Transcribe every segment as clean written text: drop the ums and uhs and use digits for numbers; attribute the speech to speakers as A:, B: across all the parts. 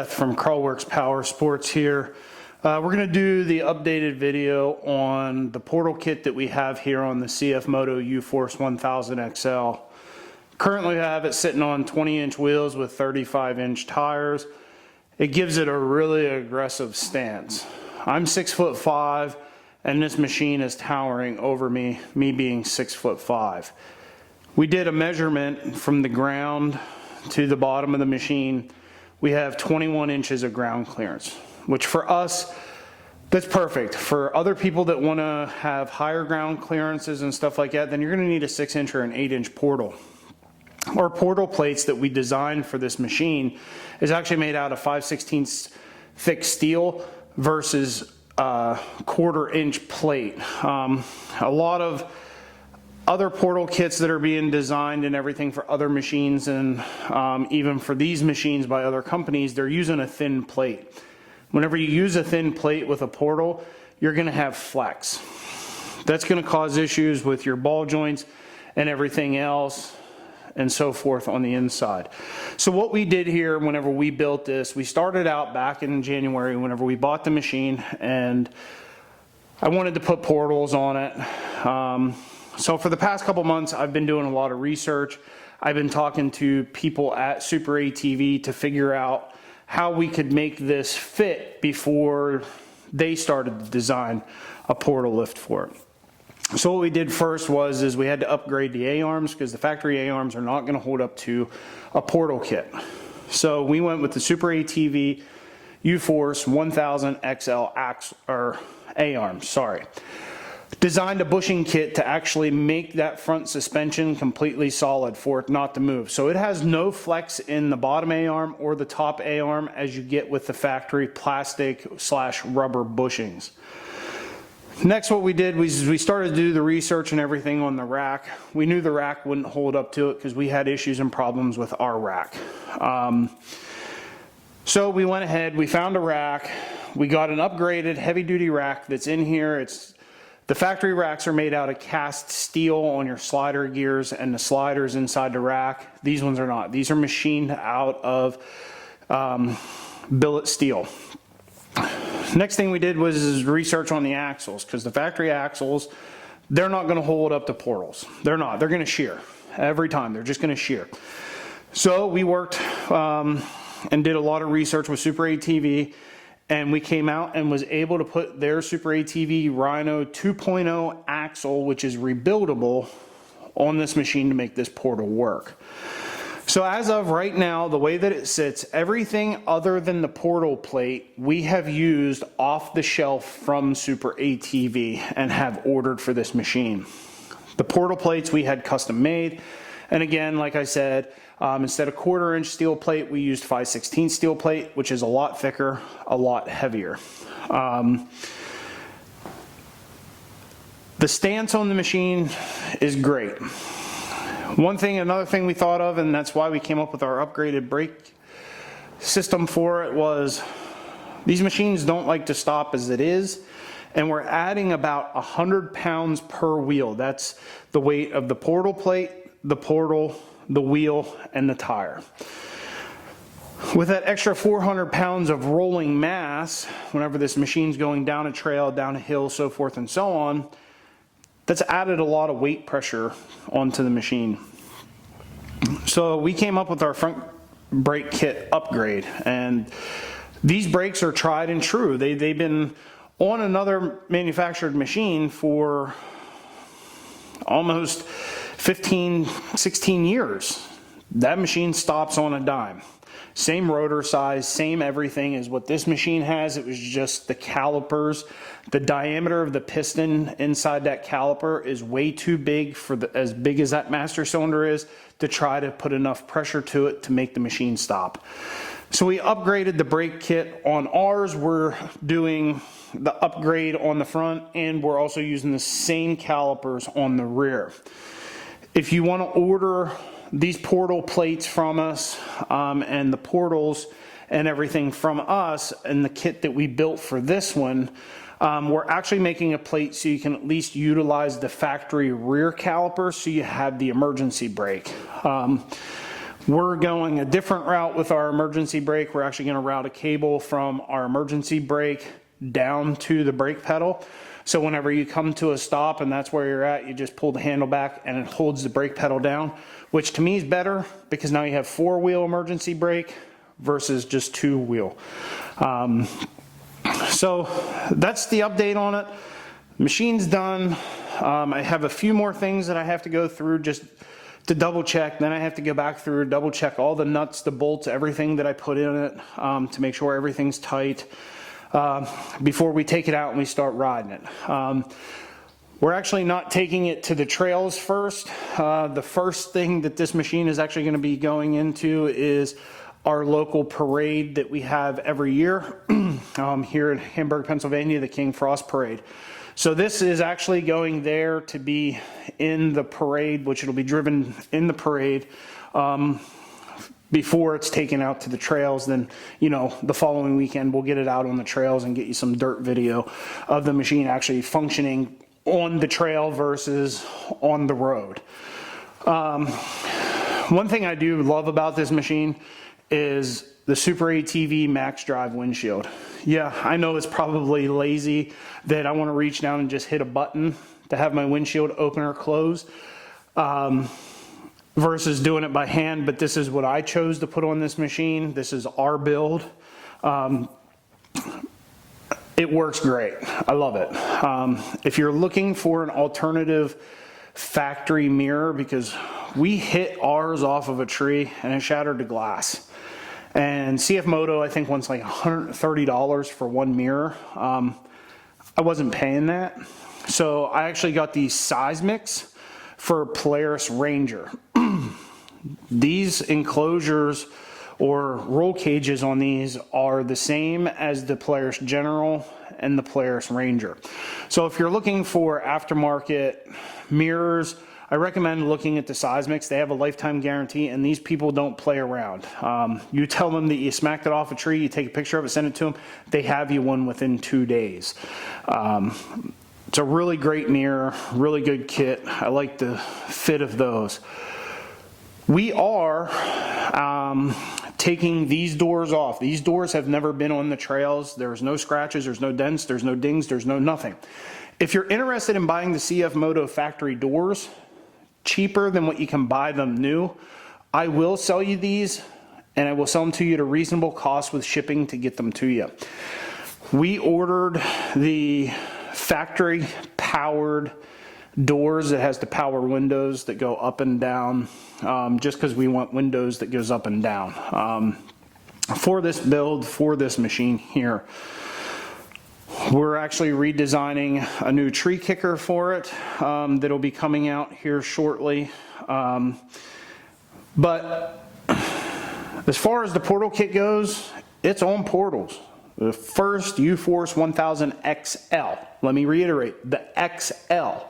A: Seth from Crawlworks Power Sports here. We're going to do the updated video on the portal kit that we have here on the Cfmoto Uforce 1000Xl. Currently I have it sitting on 20-inch wheels with 35-inch tires. It gives it a really aggressive stance. I'm 6'5", and this machine is towering over me being 6'5". We did a measurement from the ground to the bottom of the machine. We have 21 inches of ground clearance, which for us, that's perfect. For other people that want to have higher ground clearances and stuff like that, then you're going to need a 6-inch or an 8-inch portal. Our portal plates that we designed for this machine is actually made out of 5/16 thick steel versus a 1/4 inch plate. A lot of other portal kits that are being designed and everything for other machines, and even for these machines by other companies, they're using a thin plate. Whenever you use a thin plate with a portal, you're going to have flex. That's going to cause issues with your ball joints and everything else and so forth on the inside. So what we did here whenever we built this, we started out back in January whenever we bought the machine, and I wanted to put portals on it. So for the past couple months, I've been doing a lot of research. I've been talking to people at SuperAtv to figure out how we could make this fit before they started to design a portal lift for it. So what we did first is we had to upgrade the A-arms, because the factory A-arms are not going to hold up to a portal kit. So we went with the SuperAtv Uforce 1000Xl A-arms, Designed a bushing kit to actually make that front suspension completely solid for it not to move. So it has no flex in the bottom A-arm or the top A-arm as you get with the factory plastic/rubber bushings. Next, what we did was we started to do the research and everything on the rack. We knew the rack wouldn't hold up to it because we had issues and problems with our rack. So we went ahead, we found a rack. We got an upgraded heavy-duty rack that's in here. The factory racks are made out of cast steel on your slider gears and the sliders inside the rack. These ones are not. These are machined out of billet steel. Next thing we did was research on the axles, because the factory axles, they're not going to hold up to portals. They're not. They're going to shear every time. They're just going to shear. So we worked and did a lot of research with SuperAtv, and we came out and was able to put their SuperAtv Rhino 2.0 axle, which is rebuildable, on this machine to make this portal work. So as of right now, the way that it sits, everything other than the portal plate we have used off the shelf from SuperAtv and have ordered for this machine. The portal plates we had custom made, and again, like I said, instead of 1/4 inch steel plate, we used 5/16 steel plate, which is a lot thicker, a lot heavier. The stance on the machine is great. Another thing we thought of, and that's why we came up with our upgraded brake system for it, was these machines don't like to stop as it is, and we're adding about 100 pounds per wheel. That's the weight of the portal plate, the portal, the wheel, and the tire. With that extra 400 pounds of rolling mass, whenever this machine's going down a trail, down a hill, so forth and so on, that's added a lot of weight pressure onto the machine. So we came up with our front brake kit upgrade, and these brakes are tried and true. They've been on another manufactured machine for almost 15, 16 years. That machine stops on a dime. Same rotor size, same everything as what this machine has. It was just the calipers. The diameter of the piston inside that caliper is way too big for as big as that master cylinder is to try to put enough pressure to it to make the machine stop. So we upgraded the brake kit on ours. We're doing the upgrade on the front, and we're also using the same calipers on the rear. If you want to order these portal plates from us and the portals and everything from us and the kit that we built for this one, we're actually making a plate so you can at least utilize the factory rear caliper so you have the emergency brake. We're going a different route with our emergency brake. We're actually going to route a cable from our emergency brake down to the brake pedal. So whenever you come to a stop and that's where you're at, you just pull the handle back and it holds the brake pedal down, which to me is better because now you have 4-wheel emergency brake versus just 2-wheel. So that's the update on it. Machine's done. I have a few more things that I have to go through just to double check. Then I have to go back through, double check all the nuts, the bolts, everything that I put in it to make sure everything's tight before we take it out and we start riding it. We're actually not taking it to the trails first. The first thing that this machine is actually going to be going into is our local parade that we have every year here in Hamburg, Pennsylvania, the King Frost Parade. So this is actually going there to be in the parade, which it'll be driven in the parade before it's taken out to the trails. Then, you know, the following weekend we'll get it out on the trails and get you some dirt video of the machine actually functioning on the trail versus on the road. One thing I do love about this machine is the SuperAtv Max Drive windshield. Yeah, I know it's probably lazy that I want to reach down and just hit a button to have my windshield open or close versus doing it by hand, but this is what I chose to put on this machine. This is our build. It works great. I love it. If you're looking for an alternative factory mirror, because we hit ours off of a tree and it shattered the glass. And Cfmoto, I think, wants like $130 for one mirror. I wasn't paying that. So I actually got these seismics for Polaris Ranger. These enclosures or roll cages on these are the same as the Polaris General and the Polaris Ranger. So if you're looking for aftermarket mirrors, I recommend looking at the seismics. They have a lifetime guarantee and these people don't play around. You tell them that you smacked it off a tree, you take a picture of it, send it to them, they have you one within 2 days. It's a really great mirror, really good kit. I like the fit of those. We are taking these doors off. These doors have never been on the trails. There's no scratches, there's no dents, there's no dings, there's no nothing. If you're interested in buying the Cfmoto factory doors, cheaper than what you can buy them new, I will sell you these and I will sell them to you at a reasonable cost with shipping to get them to you. We ordered the factory powered doors that has the power windows that go up and down, just because we want windows that goes up and down. For this build, for this machine here, we're actually redesigning a new tree kicker for it that'll be coming out here shortly. But as far as the portal kit goes, it's on portals. The first Uforce 1000Xl, let me reiterate, the XL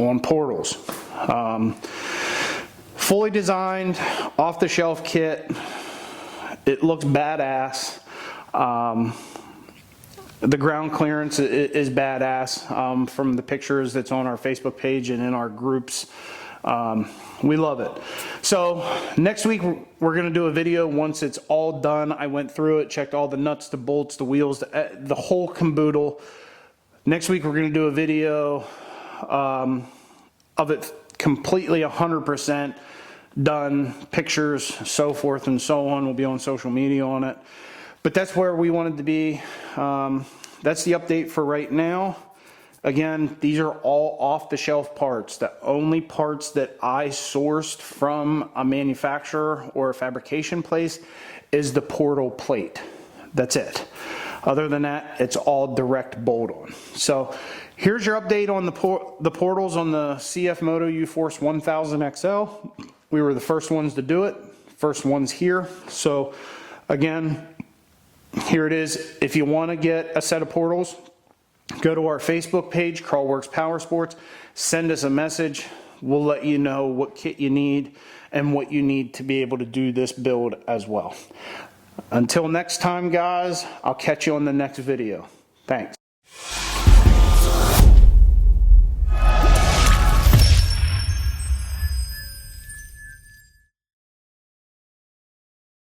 A: on portals. Fully designed, off-the-shelf kit. It looks badass. The ground clearance is badass from the pictures that's on our Facebook page and in our groups. We love it. So next week we're going to do a video once it's all done. I went through it, checked all the nuts, the bolts, the wheels, the whole caboodle. Next week we're going to do a video of it completely 100% done, pictures, so forth and so on. We'll be on social media on it. But that's where we wanted to be. That's the update for right now. Again, these are all off-the-shelf parts. The only parts that I sourced from a manufacturer or a fabrication place is the portal plate. That's it. Other than that, it's all direct bolt on. So here's your update on the portals on the Cfmoto Uforce 1000Xl. We were the first ones to do it, first ones here. So again, here it is. If you want to get a set of portals, go to our Facebook page, Crawlworks Power Sports, send us a message. We'll let you know what kit you need and what you need to be able to do this build as well. Until next time, guys, I'll catch you on the next video. Thanks.